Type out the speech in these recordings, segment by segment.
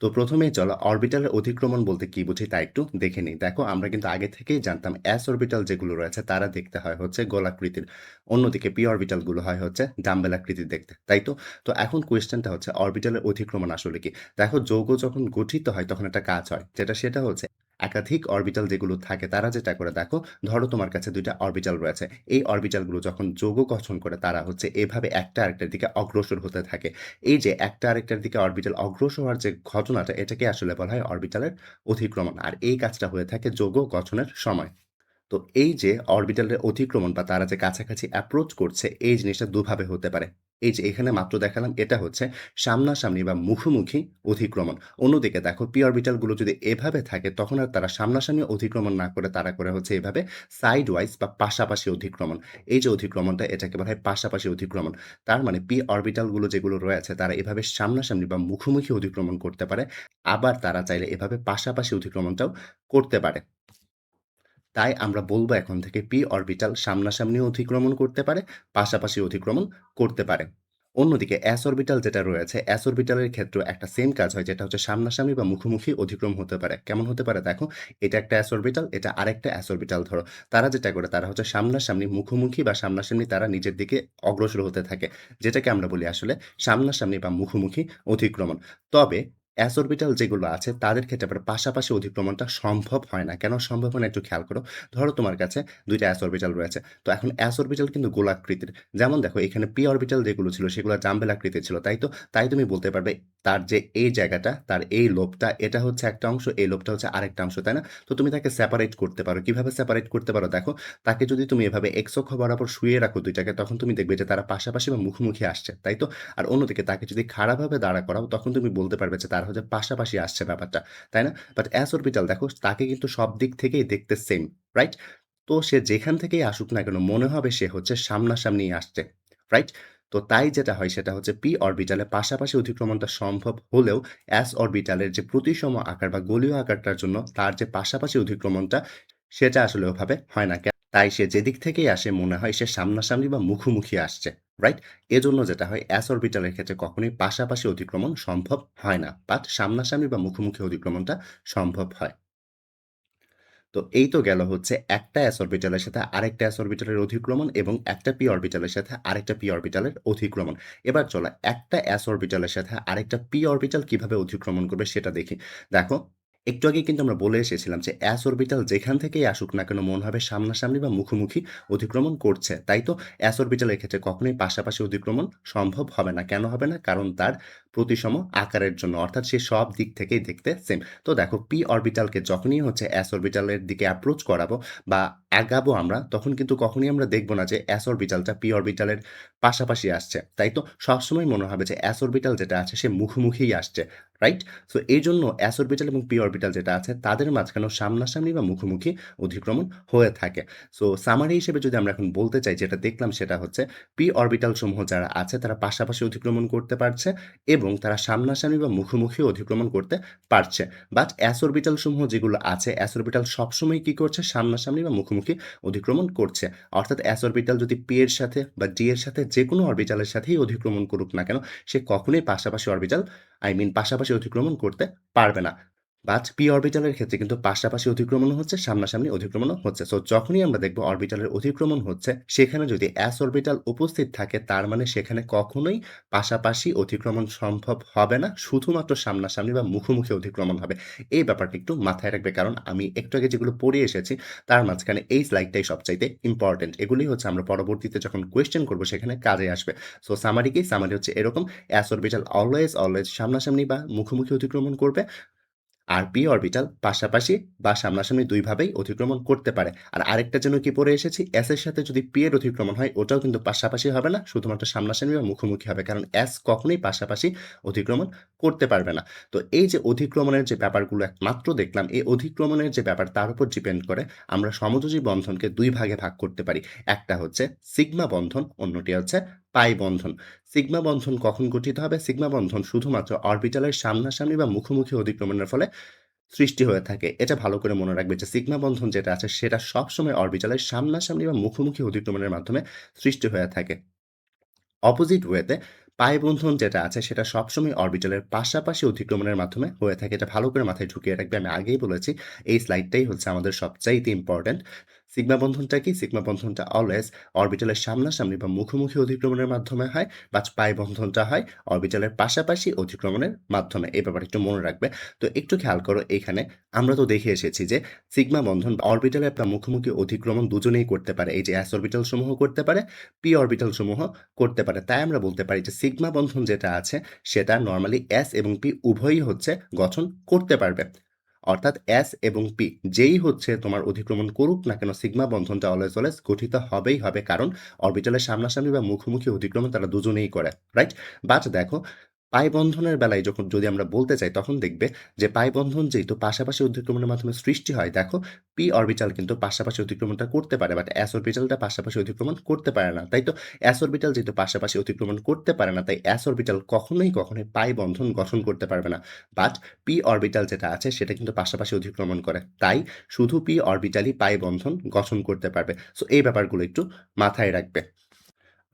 তো প্রথমেই চলো অরবিটালের অধিক্রমণ বলতে কি বুঝি তা একটু দেখে নিই। দেখো আমরা কিন্তু আগে থেকেই জানতাম এস অরবিটাল যেগুলো রয়েছে তারা দেখতে হয় হচ্ছে গোলাকৃতির। অন্যদিকে পি অরবিটাল গুলো হয় হচ্ছে ডাম্বেল আকৃতির দেখতে। তাই তো? তো এখন কোয়েশ্চেনটা হচ্ছে অরবিটালের অধিক্রমণ আসলে কি? দেখো যৌগ যখন গঠিত হয় তখন একটা কাজ হয়। সেটা হচ্ছে একাধিক অরবিটাল যেগুলো থাকে তারা যেটা করে দেখো, ধরো তোমার কাছে ২ টা অরবিটাল রয়েছে। এই অরবিটাল গুলো যখন যৌগ গঠন করে তারা হচ্ছে এভাবে একটা আরেকটার দিকে অগ্রসর হতে থাকে। এই যে একটা আরেকটার দিকে অরবিটাল অগ্রসর হওয়ার যে ঘটনাটা এটাকে আসলে বলা হয় অরবিটালের অধিক্রমণ। আর এই কাজটা হয়ে থাকে যৌগ গঠনের সময়। তো এই যে অরবিটালের অতিক্রমণ বা তারা যে কাছাকাছি অ্যাপ্রোচ করছে এই জিনিসটা দুভাবে হতে পারে। এই যে এখানে মাত্র দেখালাম এটা হচ্ছে সামনাসামনি বা মুখোমুখি অধিক্রমণ। অন্যদিকে দেখো পি অরবিটালগুলো যদি এভাবে থাকে তখন আর তারা সামনাসামনি অতিক্রমণ না করে তারা করে হচ্ছে এভাবে সাইড ওয়াইজ বা পাশাপাশি অধিক্রমণ। এই যে অধিক্রমণটা এটাকে বলা হয় পাশাপাশি অধিক্রমণ। তার মানে পি অরবিটালগুলো যেগুলো রয়েছে তারা এভাবে সামনাসামনি বা মুখোমুখি অধিক্রমণ করতে পারে। আবার তারা চাইলে এভাবে পাশাপাশি অধিক্রমণটাও করতে পারে। তাই আমরা বলব এখন থেকে পি অরবিটাল সামনাসামনিও অতিক্রমণ করতে পারে, পাশাপাশি অতিক্রমণ করতে পারে। অন্যদিকে এস অরবিটাল যেটা রয়েছে, এস অরবিটালের ক্ষেত্রেও একটা সেম কাজ হয় যেটা হচ্ছে সামনাসামনি বা মুখোমুখি অতিক্রম হতে পারে। কেমন হতে পারে দেখো, এটা একটা এস অরবিটাল, এটা আরেকটা এস অরবিটাল ধরো। তারা যেটা করে তারা হচ্ছে সামনাসামনি মুখোমুখি বা সামনাসামনি তারা নিজের দিকে অগ্রসর হতে থাকে। যেটাকে আমরা বলি আসলে সামনাসামনি বা মুখোমুখি অতিক্রমণ। তবে এস অরবিটাল যেগুলো আছে তাদের ক্ষেত্রে আবার পাশাপাশি অতিক্রমণটা সম্ভব হয় না। কেন সম্ভব হয় না একটু খেয়াল করো। ধরো তোমার কাছে ২ টা এস অরবিটাল রয়েছে। তো এখন এস অরবিটাল কিন্তু গোলাকৃতির। যেমন দেখো এখানে পি অরবিটাল যেগুলো ছিল সেগুলো ডাম্বেল আকৃতির ছিল, তাই তো? তাই তুমি বলতে পারবে তার যে এই জায়গাটা, তার এই লোবটা এটা হচ্ছে একটা অংশ, এই লোবটা হচ্ছে আরেকটা অংশ, তাই না? তো তুমি তাকে সেপারেট করতে পারো। কিভাবে সেপারেট করতে পারো দেখো, তাকে যদি তুমি এভাবে এক্স অক্ষ বরাবর শুইয়ে রাখো ২ টাকে তখন তুমি দেখবে যে তারা পাশাপাশি বা মুখোমুখি আসছে, তাই তো? আর অন্যদিকে তাকে যদি খাড়াভাবে দাঁড়া করাও তখন তুমি বলতে পারবে যে তারা হচ্ছে পাশাপাশি আসছে ব্যাপারটা, তাই না? বাট এস অরবিটাল দেখো তাকে কিন্তু সব দিক থেকেই দেখতে সেম, রাইট? তো সে যেখান থেকেই আসুক না কেন মনে হবে সে হচ্ছে সামনাসামনিই আসছে, রাইট? তো তাই যেটা হয় সেটা হচ্ছে পি অরবিটালে পাশাপাশি অতিক্রমণটা সম্ভব হলেও এস অরবিটালের যে প্রতিসম আকার বা গোলীয় আকারটার জন্য তার যে পাশাপাশি অতিক্রমণটা সেটা আসলে ওভাবে হয় না। তাই সে যেদিক থেকেই আসে মনে হয় সে সামনাসামনি বা মুখোমুখি আসছে, রাইট? এজন্য যেটা হয় এস অরবিটালের ক্ষেত্রে কখনোই পাশাপাশি অতিক্রমণ সম্ভব হয় না। বাট সামনাসামনি বা মুখোমুখি অতিক্রমণটা সম্ভব হয়। তো এই তো গেল হচ্ছে একটা এস অরবিটালের সাথে আরেকটা এস অরবিটালের অধিক্রমণ এবং একটা পি অরবিটালের সাথে আরেকটা পি অরবিটালের অধিক্রমণ। এবার চলো একটা এস অরবিটালের সাথে আরেকটা পি অরবিটাল কিভাবে অধিক্রমণ করবে সেটা দেখি। দেখো, একটু আগেই কিন্তু আমরা বলে এসেছিলাম যে এস অরবিটাল যেখান থেকেই আসুক না কেন মনে হবে সামনাসামনি বা মুখোমুখি অধিক্রমণ করছে। তাই তো? এস অরবিটালের ক্ষেত্রে কখনোই পাশাপাশি অধিক্রমণ সম্ভব হবে না। কেন হবে না? কারণ তার প্রতিসম আকারের জন্য। অর্থাৎ সে সব দিক থেকেই দেখতে সেম। তো দেখো পি অরবিটালকে যখনই হচ্ছে এস অরবিটালের দিকে অ্যাপ্রোচ করাবো বা আগাবো আমরা, তখন কিন্তু কখনোই আমরা দেখব না যে এস অরবিটালটা পি অরবিটালের পাশাপাশি আসছে। তাই তো? সবসময় মনে হবে যে এস অরবিটাল যেটা আছে সে মুখোমুখিই আসছে। রাইট? সো এইজন্য এস অরবিটাল এবং পি অরবিটাল যেটা আছে তাদের মাঝখানেও সামনাসামনি বা মুখোমুখি অধিক্রমণ হয়ে থাকে। সো সামারি হিসেবে যদি আমরা এখন বলতে চাই যেটা দেখলাম সেটা হচ্ছে পি অরবিটাল সমূহ যারা আছে তারা পাশাপাশি অতিক্রমণ করতে পারছে এবং তারা সামনাসামনি বা মুখোমুখি অধিক্রমণ করতে পারছে। বাট এস অরবিটাল সমূহ যেগুলো আছে, এস অরবিটাল সবসময় কি করছে? সামনাসামনি বা মুখোমুখি অধিক্রমণ করছে। অর্থাৎ এস অরবিটাল যদি পি এর সাথে বা ডি এর সাথে যেকোনো অরবিটালের সাথেই অধিক্রমণ করুক না কেন, সে কখনোই পাশাপাশি অরবিটাল পাশাপাশি অতিক্রমণ করতে পারবে না। বাট পি অরবিটালের ক্ষেত্রে কিন্তু পাশাপাশি অতিক্রমণও হচ্ছে, সামনাসামনি অতিক্রমণও হচ্ছে। সো যখনই আমরা দেখব অরবিটালের অতিক্রমণ হচ্ছে, সেখানে যদি এস অরবিটাল উপস্থিত থাকে তার মানে সেখানে কখনোই পাশাপাশি অতিক্রমণ সম্ভব হবে না। শুধুমাত্র সামনাসামনি বা মুখোমুখি অতিক্রমণ হবে। এই ব্যাপারটা একটু মাথায় রাখবে। কারণ আমি একটু আগে যেগুলো পড়ে এসেছি তার মাঝখানে এই স্লাইডটাই সবচাইতে ইম্পোর্টেন্ট। এগুলোই হচ্ছে আমরা পরবর্তীতে যখন কোয়েশ্চেন করব সেখানে কাজে আসবে। সো সামারি কি? সামারি হচ্ছে এরকম, এস অরবিটাল অলওয়েজ সামনাসামনি বা মুখোমুখি অতিক্রমণ করবে। আর পি অরবিটাল পাশাপাশি বা সামনাসামনি ২ ভাবেই অতিক্রমণ করতে পারে। আর আরেকটা যেন কি পড়ে এসেছি, এস এর সাথে যদি পি এর অতিক্রমণ হয় ওটাও কিন্তু পাশাপাশি হবে না, শুধুমাত্র সামনাসামনি বা মুখোমুখি হবে। কারণ এস কখনোই পাশাপাশি অতিক্রমণ করতে পারবে না। তো এই যে অধিক্রমণের যে ব্যাপারগুলো মাত্র দেখলাম, এই অধিক্রমণের যে ব্যাপার তার উপর ডিপেন্ড করে আমরা সমযোজী বন্ধনকে ২ ভাগে ভাগ করতে পারি। একটা হচ্ছে সিগমা বন্ধন, অন্যটি হচ্ছে পাই বন্ধন। সিগমা বন্ধন কখন গঠিত হবে? সিগমা বন্ধন শুধুমাত্র অরবিটালের সামনাসামনি বা মুখোমুখি অতিক্রমণের ফলে সৃষ্টি হয়ে থাকে। এটা ভালো করে মনে রাখবে যে সিগমা বন্ধন যেটা আছে সেটা সবসময় অরবিটালের সামনাসামনি বা মুখোমুখি অতিক্রমণের মাধ্যমে সৃষ্টি হয়ে থাকে। অপোজিট ওয়েতে পাই বন্ধন যেটা আছে সেটা সবসময় অরবিটালের পাশাপাশি অতিক্রমণের মাধ্যমে হয়ে থাকে। এটা ভালো করে মাথায় ঢুকিয়ে রাখবে। আমি আগেই বলেছি এই স্লাইডটাই হচ্ছে আমাদের সবচাইতে ইম্পোর্টেন্ট। সিগমা বন্ধনটা কি? সিগমা বন্ধনটা অলওয়েজ অরবিটালের সামনাসামনি বা মুখোমুখি অতিক্রমণের মাধ্যমে হয়, বা পাই বন্ধনটা হয় অরবিটালের পাশাপাশি অতিক্রমণের মাধ্যমে। এই ব্যাপারটা একটু মনে রাখবে। তো একটু খেয়াল করো এইখানে আমরা তো দেখে এসেছি যে সিগমা বন্ধন অরবিটালের বা মুখোমুখি অতিক্রমণ দুজনেই করতে পারে। এই যে s অরবিটাল সমূহ করতে পারে, p অরবিটাল সমূহ করতে পারে। তাই আমরা বলতে পারি যে সিগমা বন্ধন যেটা আছে সেটা নরমালি s এবং p উভয়ই হচ্ছে গঠন করতে পারবে। অর্থাৎ s এবং p যেই হচ্ছে তোমার অতিক্রমণ করুক না কেন সিগমা বন্ধনটা অলওয়েজ গঠিত হবেই হবে। কারণ অরবিটালের সামনাসামনি বা মুখোমুখি অতিক্রমণ তারা দুজনেই করে। রাইট? বাট দেখো পাই বন্ধনের বেলায় যদি আমরা বলতে চাই তখন দেখবে যে পাই বন্ধন যেহেতু পাশাপাশি অতিক্রমণের মাধ্যমে সৃষ্টি হয়, দেখো p অরবিটাল কিন্তু পাশাপাশি অতিক্রমণটা করতে পারে, বাট s অরবিটালটা পাশাপাশি অতিক্রমণ করতে পারে না। তাই তো s অরবিটাল যেহেতু পাশাপাশি অতিক্রমণ করতে পারে না, তাই s অরবিটাল কখনোই পাই বন্ধন গঠন করতে পারবে না। বাট p অরবিটাল যেটা আছে সেটা কিন্তু পাশাপাশি অতিক্রমণ করে। তাই শুধু p অরবিটালই পাই বন্ধন গঠন করতে পারবে। সো এই ব্যাপারগুলো একটু মাথায় রাখবে।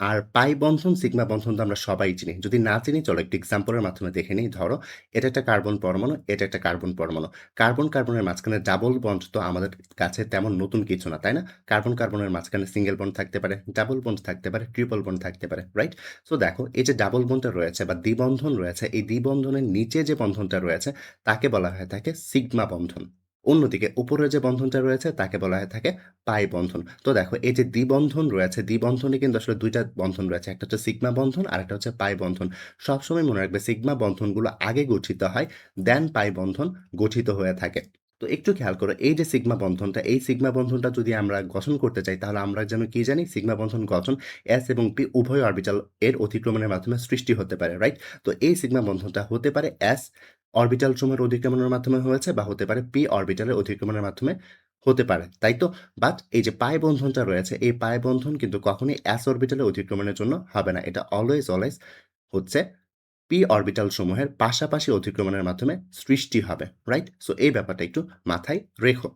আর পাই বন্ধন, সিগমা বন্ধন তো আমরা সবাই চিনি। যদি না চিনি চলো একটু এক্সাম্পলের মাধ্যমে দেখে নিই। ধরো এটা একটা কার্বন পরমাণু, এটা একটা কার্বন পরমাণু। কার্বনের মাঝখানে ডাবল বন্ড তো আমাদের কাছে তেমন নতুন কিছু না, তাই না? কার্বনের মাঝখানে সিঙ্গেল বন্ড থাকতে পারে, ডাবল বন্ড থাকতে পারে, ট্রিপল বন্ড থাকতে পারে, রাইট? সো দেখো এই যে ডাবল বন্ডটা রয়েছে বা দ্বিবন্ধন রয়েছে, এই দ্বিবন্ধনের নিচে যে বন্ধনটা রয়েছে তাকে বলা হয়ে থাকে সিগমা বন্ধন। অন্যদিকে উপরে যে বন্ধনটা রয়েছে তাকে বলা হয়ে থাকে পাই বন্ধন। তো দেখো এই যে দ্বিবন্ধন রয়েছে, দ্বিবন্ধনে কিন্তু আসলে ২ টা বন্ধন রয়েছে। একটা হচ্ছে সিগমা বন্ধন, আরেকটা হচ্ছে পাই বন্ধন। সবসময় মনে রাখবে সিগমা বন্ধনগুলো আগে গঠিত হয়, দেন পাই বন্ধন গঠিত হয়ে থাকে। তো একটু খেয়াল করো এই যে সিগমা বন্ধনটা, এই সিগমা বন্ধনটা যদি আমরা গঠন করতে চাই তাহলে আমরা যেন কি জানি? সিগমা বন্ধন গঠন s এবং p উভয় অরবিটাল এর অতিক্রমণের মাধ্যমে সৃষ্টি হতে পারে, রাইট? তো এই সিগমা বন্ধনটা হতে পারে s অরবিটাল সমূহের অতিক্রমণের মাধ্যমে হয়েছে, বা হতে পারে p অরবিটালের অতিক্রমণের মাধ্যমে হতে পারে। তাই তো? বাট এই যে পাই বন্ধনটা রয়েছে, এই পাই বন্ধন কিন্তু কখনোই s অরবিটালে অতিক্রমণের জন্য হবে না। এটা অলওয়েজ হচ্ছে p অরবিটাল সমূহের পাশাপাশি অতিক্রমণের মাধ্যমে সৃষ্টি হবে। রাইট? সো এই ব্যাপারটা একটু মাথায় রেখো।